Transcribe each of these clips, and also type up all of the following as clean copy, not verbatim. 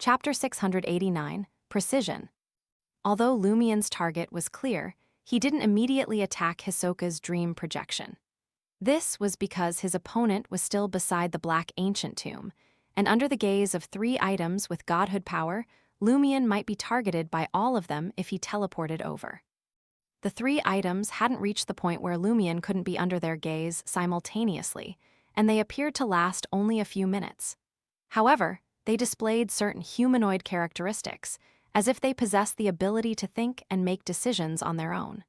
Chapter 689, Precision. Although Lumien's target was clear, he didn't immediately attack Hisoka's dream projection. This was because his opponent was still beside the Black Ancient Tomb, and under the gaze of 3 items with godhood power, Lumien might be targeted by all of them if he teleported over. The 3 items hadn't reached the point where Lumien couldn't be under their gaze simultaneously, and they appeared to last only a few minutes. However, they displayed certain humanoid characteristics, as if they possessed the ability to think and make decisions on their own.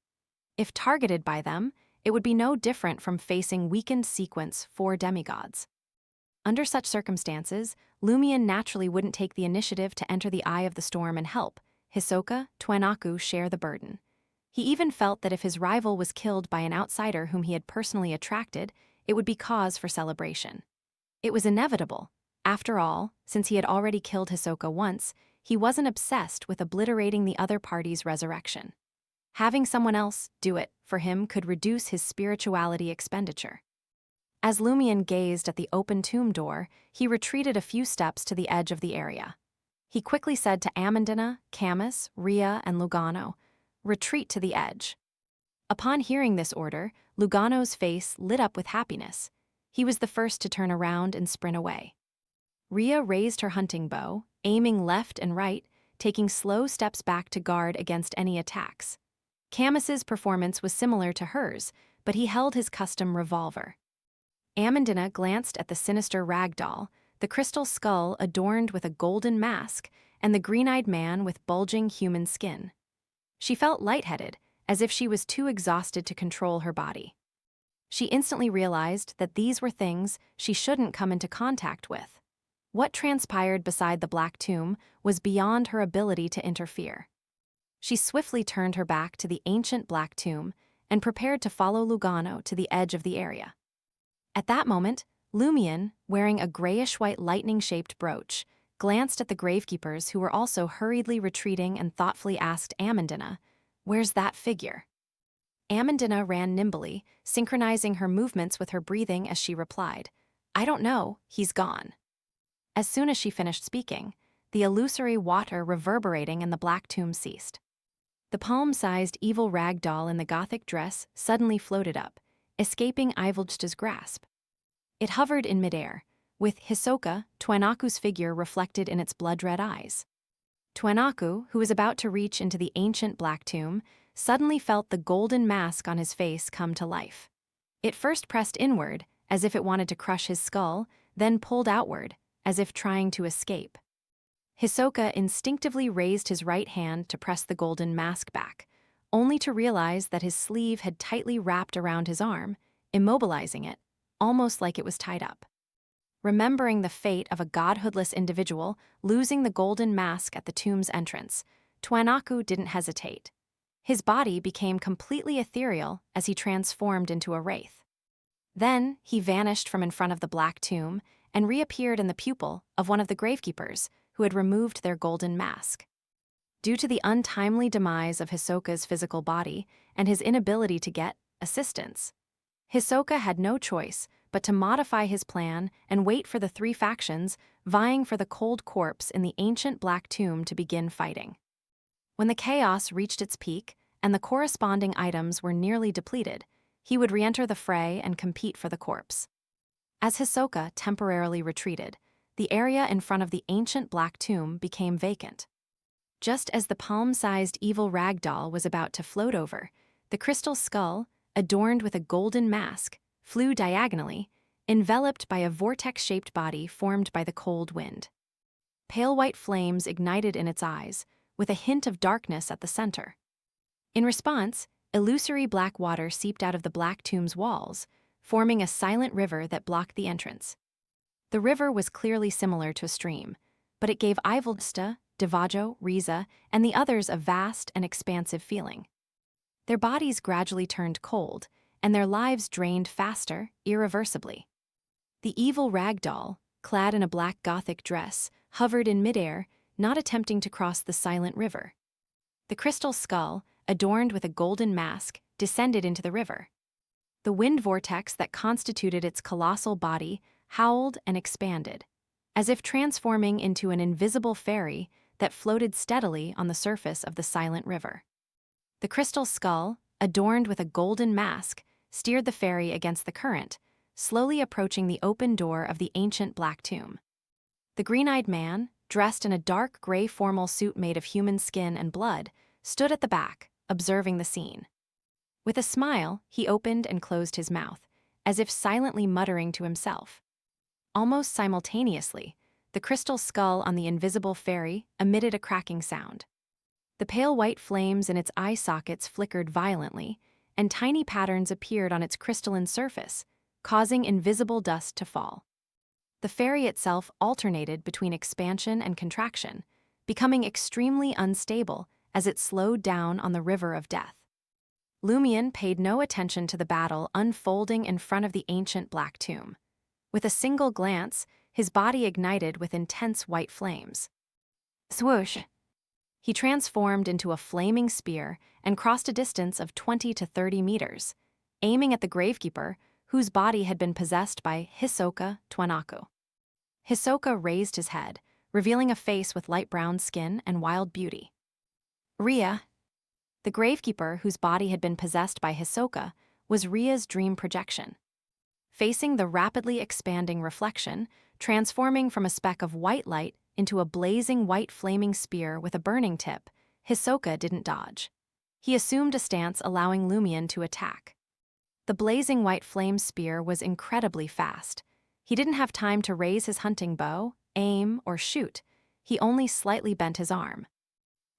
If targeted by them, it would be no different from facing weakened Sequence 4 demigods. Under such circumstances, Lumien naturally wouldn't take the initiative to enter the eye of the storm and help Hisoka, Twainaku share the burden. He even felt that if his rival was killed by an outsider whom he had personally attracted, it would be cause for celebration. It was inevitable. After all, since he had already killed Hisoka once, he wasn't obsessed with obliterating the other party's resurrection. Having someone else do it for him could reduce his spirituality expenditure. As Lumien gazed at the open tomb door, he retreated a few steps to the edge of the area. He quickly said to Amandina, Camus, Ria, and Lugano, "Retreat to the edge." Upon hearing this order, Lugano's face lit up with happiness. He was the first to turn around and sprint away. Ria raised her hunting bow, aiming left and right, taking slow steps back to guard against any attacks. Camus's performance was similar to hers, but he held his custom revolver. Amandina glanced at the sinister ragdoll, the crystal skull adorned with a golden mask, and the green-eyed man with bulging human skin. She felt lightheaded, as if she was too exhausted to control her body. She instantly realized that these were things she shouldn't come into contact with. What transpired beside the Black Tomb was beyond her ability to interfere. She swiftly turned her back to the ancient Black Tomb and prepared to follow Lugano to the edge of the area. At that moment, Lumien, wearing a grayish-white lightning-shaped brooch, glanced at the gravekeepers who were also hurriedly retreating and thoughtfully asked Amandina, "Where's that figure?" Amandina ran nimbly, synchronizing her movements with her breathing as she replied, "I don't know, he's gone." As soon as she finished speaking, the illusory water reverberating in the Black Tomb ceased. The palm-sized evil rag doll in the Gothic dress suddenly floated up, escaping Ivoljta's grasp. It hovered in midair, with Hisoka, Twainaku's figure reflected in its blood-red eyes. Twainaku, who was about to reach into the ancient Black Tomb, suddenly felt the golden mask on his face come to life. It first pressed inward, as if it wanted to crush his skull, then pulled outward, as if trying to escape. Hisoka instinctively raised his right hand to press the golden mask back, only to realize that his sleeve had tightly wrapped around his arm, immobilizing it, almost like it was tied up. Remembering the fate of a godhoodless individual losing the golden mask at the tomb's entrance, Twainaku didn't hesitate. His body became completely ethereal as he transformed into a wraith. Then he vanished from in front of the Black Tomb and reappeared in the pupil of one of the gravekeepers who had removed their golden mask. Due to the untimely demise of Hisoka's physical body and his inability to get assistance, Hisoka had no choice but to modify his plan and wait for the 3 factions vying for the cold corpse in the ancient Black Tomb to begin fighting. When the chaos reached its peak and the corresponding items were nearly depleted, he would re-enter the fray and compete for the corpse. As Hisoka temporarily retreated, the area in front of the ancient Black Tomb became vacant. Just as the palm-sized evil rag doll was about to float over, the crystal skull, adorned with a golden mask, flew diagonally, enveloped by a vortex-shaped body formed by the cold wind. Pale white flames ignited in its eyes, with a hint of darkness at the center. In response, illusory black water seeped out of the Black Tomb's walls, forming a silent river that blocked the entrance. The river was clearly similar to a stream, but it gave Ivoljta, Devajo, Riza, and the others a vast and expansive feeling. Their bodies gradually turned cold, and their lives drained faster, irreversibly. The evil rag doll, clad in a black Gothic dress, hovered in midair, not attempting to cross the silent river. The crystal skull, adorned with a golden mask, descended into the river. The wind vortex that constituted its colossal body howled and expanded. as if transforming into an invisible fairy that floated steadily on the surface of the silent river. The crystal skull, adorned with a golden mask, steered the fairy against the current, slowly approaching the open door of the ancient black tomb. The green-eyed man, dressed in a dark gray formal suit made of human skin and blood, stood at the back, observing the scene. With a smile, he opened and closed his mouth, as if silently muttering to himself. Almost simultaneously, the crystal skull on the invisible fairy emitted a cracking sound. The pale white flames in its eye sockets flickered violently, and tiny patterns appeared on its crystalline surface, causing invisible dust to fall. The fairy itself alternated between expansion and contraction, becoming extremely unstable as it slowed down on the river of death. Lumion paid no attention to the battle unfolding in front of the ancient black tomb. With a single glance, his body ignited with intense white flames. Swoosh! He transformed into a flaming spear and crossed a distance of 20 to 30 meters, aiming at the gravekeeper, whose body had been possessed by Hisoka Twanaku. Hisoka raised his head, revealing a face with light brown skin and wild beauty. Ria. The gravekeeper, whose body had been possessed by Hisoka, was Ria's dream projection. Facing the rapidly expanding reflection, transforming from a speck of white light into a blazing white flaming spear with a burning tip, Hisoka didn't dodge. He assumed a stance allowing Lumion to attack. The blazing white flame spear was incredibly fast. He didn't have time to raise his hunting bow, aim, or shoot. He only slightly bent his arm.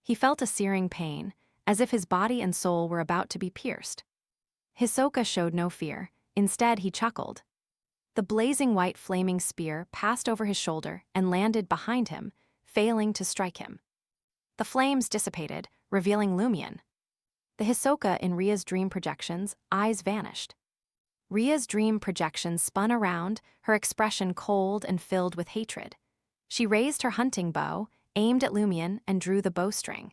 He felt a searing pain, as if his body and soul were about to be pierced. Hisoka showed no fear. Instead, he chuckled. The blazing white flaming spear passed over his shoulder and landed behind him, failing to strike him. The flames dissipated, revealing Lumion. The Hisoka in Ria's dream projection's eyes vanished. Ria's dream projection spun around, her expression cold and filled with hatred. She raised her hunting bow, aimed at Lumion, and drew the bowstring.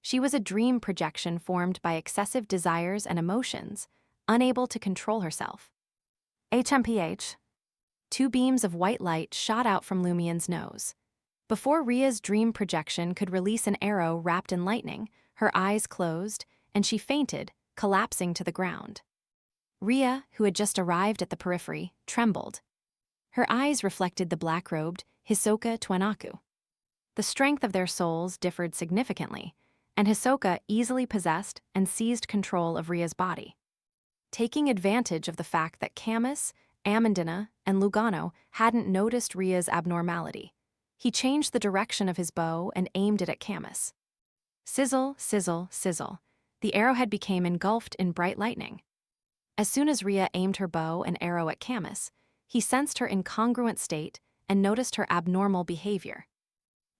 She was a dream projection formed by excessive desires and emotions, unable to control herself. HMPH. Two beams of white light shot out from Lumion's nose. Before Ria's dream projection could release an arrow wrapped in lightning, her eyes closed, and she fainted, collapsing to the ground. Ria, who had just arrived at the periphery, trembled. Her eyes reflected the black-robed Hisoka Twanaku. The strength of their souls differed significantly, and Hisoka easily possessed and seized control of Ria's body. Taking advantage of the fact that Camus, Amandina, and Lugano hadn't noticed Ria's abnormality, he changed the direction of his bow and aimed it at Camus. Sizzle, sizzle, sizzle. The arrowhead became engulfed in bright lightning. As soon as Ria aimed her bow and arrow at Camus, he sensed her incongruent state and noticed her abnormal behavior.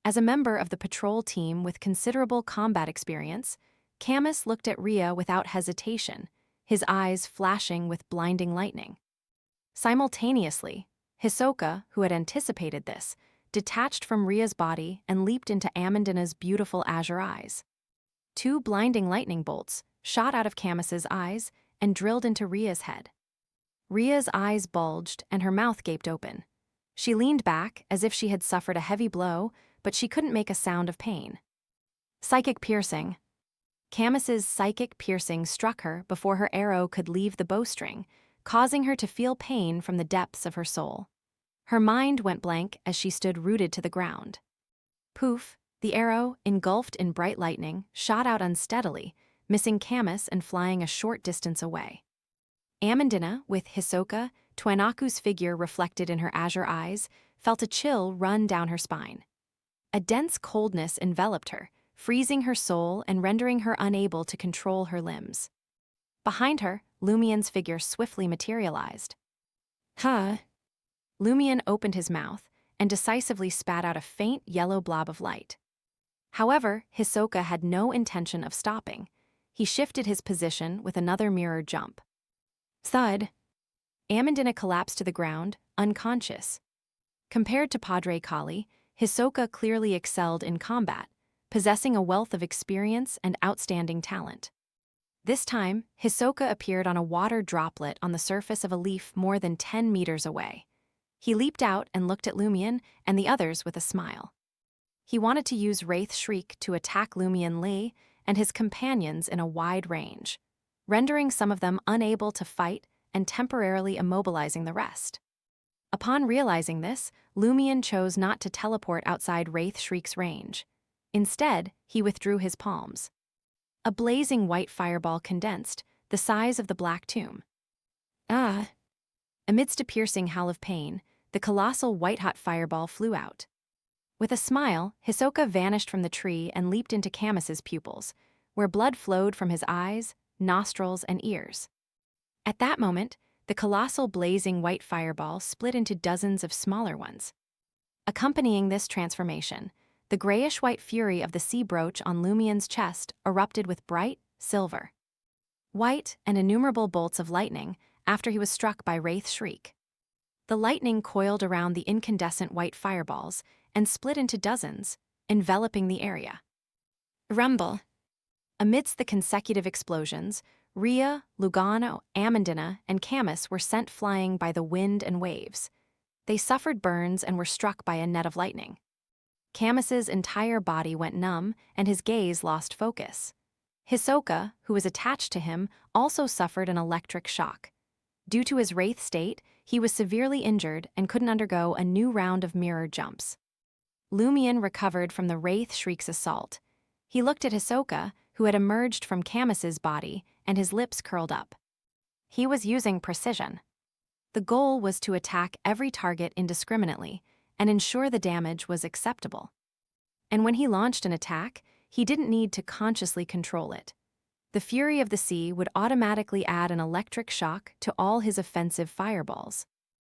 As a member of the patrol team with considerable combat experience, Camus looked at Ria without hesitation, his eyes flashing with blinding lightning. Simultaneously, Hisoka, who had anticipated this, detached from Ria's body and leaped into Amandina's beautiful azure eyes. Two blinding lightning bolts shot out of Camus's eyes and drilled into Ria's head. Ria's eyes bulged and her mouth gaped open. She leaned back as if she had suffered a heavy blow, but she couldn't make a sound of pain. Psychic piercing. Camus's psychic piercing struck her before her arrow could leave the bowstring, causing her to feel pain from the depths of her soul. Her mind went blank as she stood rooted to the ground. Poof, the arrow, engulfed in bright lightning, shot out unsteadily, missing Camus and flying a short distance away. Amandina, with Hisoka Twanaku's figure reflected in her azure eyes, felt a chill run down her spine. A dense coldness enveloped her, freezing her soul and rendering her unable to control her limbs. Behind her, Lumion's figure swiftly materialized. Huh? Lumion opened his mouth and decisively spat out a faint yellow blob of light. However, Hisoka had no intention of stopping. He shifted his position with another mirror jump. Thud! Amandina collapsed to the ground, unconscious. Compared to Padre Kali, Hisoka clearly excelled in combat, possessing a wealth of experience and outstanding talent. This time, Hisoka appeared on a water droplet on the surface of a leaf more than 10 meters away. He leaped out and looked at Lumion and the others with a smile. He wanted to use Wraith Shriek to attack Lumion Li and his companions in a wide range, rendering some of them unable to fight and temporarily immobilizing the rest. Upon realizing this, Lumion chose not to teleport outside Wraith Shriek's range. Instead, he withdrew his palms. A blazing white fireball condensed, the size of the Black Tomb. Ah! Amidst a piercing howl of pain, the colossal white-hot fireball flew out. With a smile, Hisoka vanished from the tree and leaped into Camus's pupils, where blood flowed from his eyes, nostrils, and ears. At that moment, the colossal blazing white fireball split into dozens of smaller ones. Accompanying this transformation, the grayish-white fury of the sea brooch on Lumion's chest erupted with bright silver, white, and innumerable bolts of lightning after he was struck by Wraith Shriek. The lightning coiled around the incandescent white fireballs and split into dozens, enveloping the area. Rumble! Amidst the consecutive explosions, Ria, Lugano, Amandina, and Camus were sent flying by the wind and waves. They suffered burns and were struck by a net of lightning. Camus's entire body went numb and his gaze lost focus. Hisoka, who was attached to him, also suffered an electric shock. Due to his wraith state, he was severely injured and couldn't undergo a new round of mirror jumps. Lumion recovered from the Wraith Shriek's assault. He looked at Hisoka, who had emerged from Camus's body, and his lips curled up. He was using precision. The goal was to attack every target indiscriminately and ensure the damage was acceptable. And when he launched an attack, he didn't need to consciously control it. The fury of the sea would automatically add an electric shock to all his offensive fireballs.